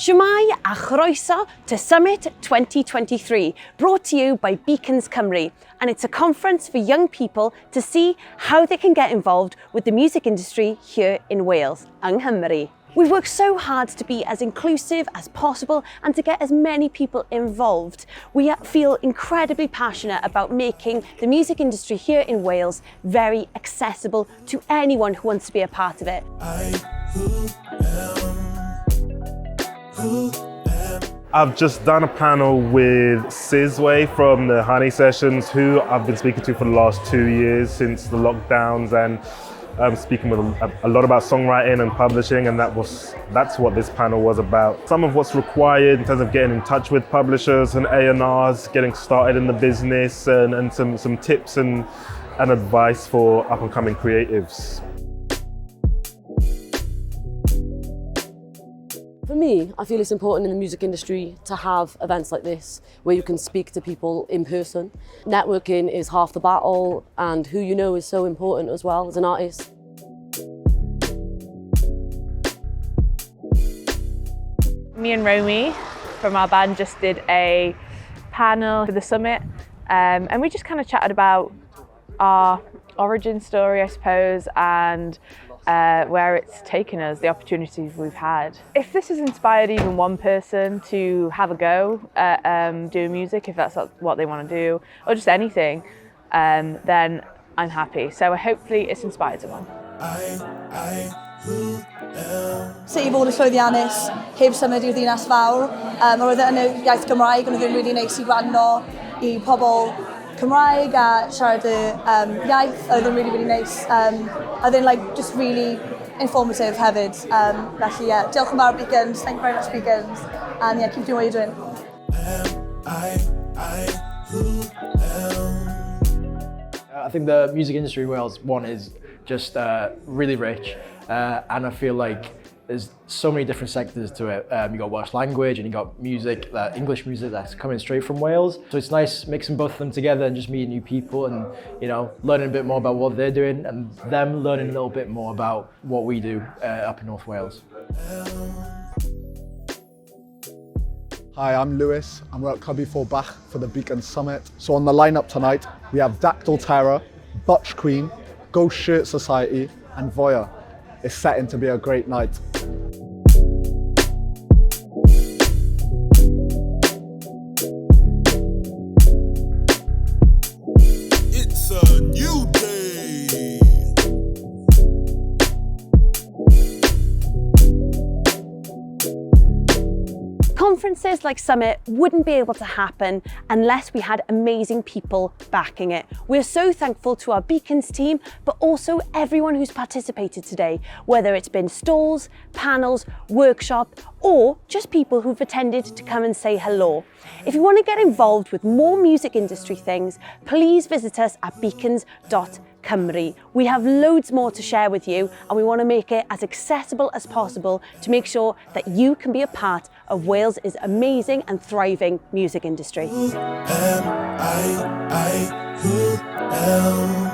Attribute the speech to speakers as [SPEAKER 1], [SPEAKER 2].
[SPEAKER 1] Shwmae a chroeso to Summit 2023, brought to you by Beacons Cymru, and it's a conference for young people to see how they can get involved with the music industry here in Wales, yng Nghymru. We've worked so hard to be as inclusive as possible and to get as many people involved. We feel incredibly passionate about making the music industry here in Wales very accessible to anyone who wants to be a part of it.
[SPEAKER 2] I've just done a panel with Sizway from the Honey Sessions, who I've been speaking to for the last 2 years since the lockdowns, and speaking with a lot about songwriting and publishing, and that's what this panel was about. Some of what's required in terms of getting in touch with publishers and A&Rs, getting started in the business, and some tips and advice for up-and-coming creatives.
[SPEAKER 3] For me, I feel it's important in the music industry to have events like this where you can speak to people in person. Networking is half the battle, and who you know is so important as well as an artist.
[SPEAKER 4] Me and Romy from our band just did a panel for the Summit, and we just kind of chatted about our origin story, I suppose, and where it's taken us, the opportunities we've had. If this has inspired even one person to have a go at doing music, if that's what they want to do, or just anything, then I'm happy. So hopefully it's inspired someone.
[SPEAKER 5] Sut I fod yn llwyddiannus, heb symud i'r ddinas fawr. Roedd yn y iaith Gymraeg, ond oedd yn really neis I gwrando I pobl Cymraeg a siarad y iaith, oedd yn really neis. Oedd yn just really informative hefyd. Felly, yeah, diolch yn fawr Beacons, thank you very much Beacons, and yeah, keep doing what you're doing.
[SPEAKER 6] I think the music industry in Wales, one, is just really rich, and I feel like there's so many different sectors to it. You got Welsh language and you got music, English music that's coming straight from Wales. So it's nice mixing both of them together and just meeting new people and, you know, learning a bit more about what they're doing and them learning a little bit more about what we do up in North Wales.
[SPEAKER 7] Hi, I'm Lewis and we're at Clwb Ifor Bach for the Beacons Summit. So on the lineup tonight, we have Dactyl Terra, Butch Queen, Ghost Shirt Society and VOYA. It's setting to be a great night.
[SPEAKER 8] It's a new day.
[SPEAKER 1] Conferences like Summit wouldn't be able to happen unless we had amazing people backing it. We're so thankful to our Beacons team, but also everyone who's participated today, whether it's been stalls, panels, workshop, or just people who've attended to come and say hello. If you want to get involved with more music industry things, please visit us at beacons.Cymru. We have loads more to share with you, and we want to make it as accessible as possible to make sure that you can be a part of Wales' amazing and thriving music industry.
[SPEAKER 8] Who am I? Who am